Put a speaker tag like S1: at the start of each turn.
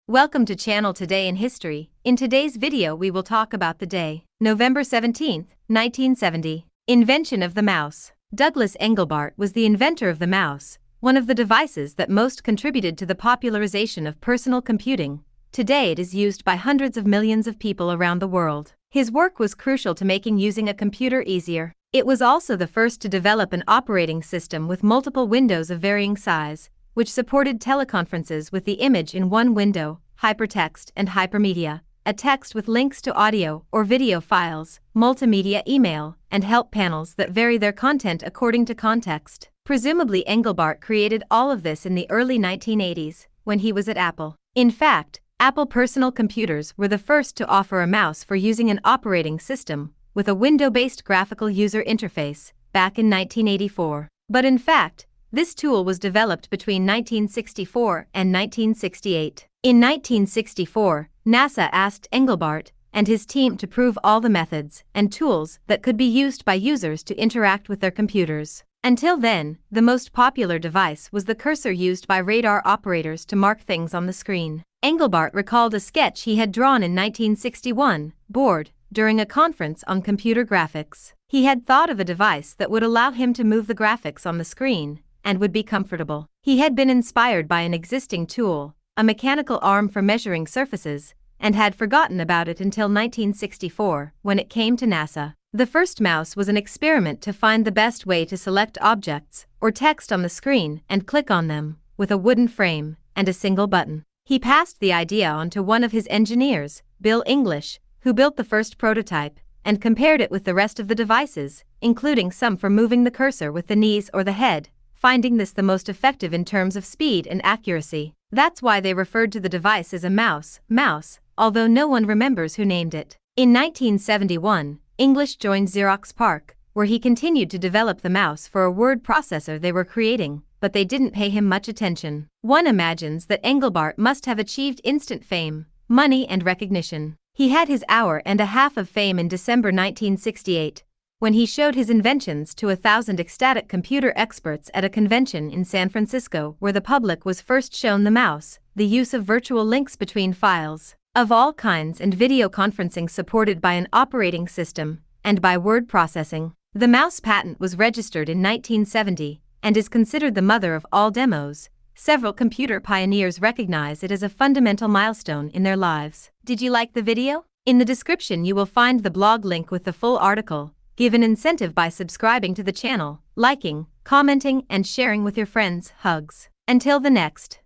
S1: Welcome to Channel Today in History. In today's video we will talk about the day, November 17, 1970. Invention of the mouse. Douglas Engelbart was the inventor of the mouse, one of the devices that most contributed to the popularization of personal computing. Today it is used by hundreds of millions of people around the world. His work was crucial to making using a computer easier. It was also the first to develop an operating system with multiple windows of varying size, which supported teleconferences with the image in one window, hypertext and hypermedia, a text with links to audio or video files, multimedia email, and help panels that vary their content according to context. Presumably Engelbart created all of this in the early 1980s, when he was at Apple. In fact, Apple personal computers were the first to offer a mouse for using an operating system, with a window-based graphical user interface, back in 1984. But in fact, this tool was developed between 1964 and 1968. In 1964, NASA asked Engelbart and his team to prove all the methods and tools that could be used by users to interact with their computers. Until then, the most popular device was the cursor used by radar operators to mark things on the screen. Engelbart recalled a sketch he had drawn in 1961, bored, during a conference on computer graphics. He had thought of a device that would allow him to move the graphics on the screen and would be comfortable. He had been inspired by an existing tool, a mechanical arm for measuring surfaces, and had forgotten about it until 1964, when it came to NASA. The first mouse was an experiment to find the best way to select objects or text on the screen and click on them, with a wooden frame and a single button. He passed the idea on to one of his engineers, Bill English, who built the first prototype and compared it with the rest of the devices, including some for moving the cursor with the knees or the head, finding this the most effective in terms of speed and accuracy. That's why they referred to the device as a mouse, although no one remembers who named it. In 1971, English joined Xerox PARC, where he continued to develop the mouse for a word processor they were creating, but they didn't pay him much attention. One imagines that Engelbart must have achieved instant fame, money and recognition. He had his hour and a half of fame in December 1968, when he showed his inventions to 1,000 ecstatic computer experts at a convention in San Francisco where the public was first shown the mouse, the use of virtual links between files of all kinds and video conferencing supported by an operating system and by word processing. The mouse patent was registered in 1970 and is considered the mother of all demos. Several computer pioneers recognize it as a fundamental milestone in their lives. Did you like the video? In the description you will find the blog link with the full article. Give an incentive by subscribing to the channel, liking, commenting, and sharing with your friends. Hugs. Until the next.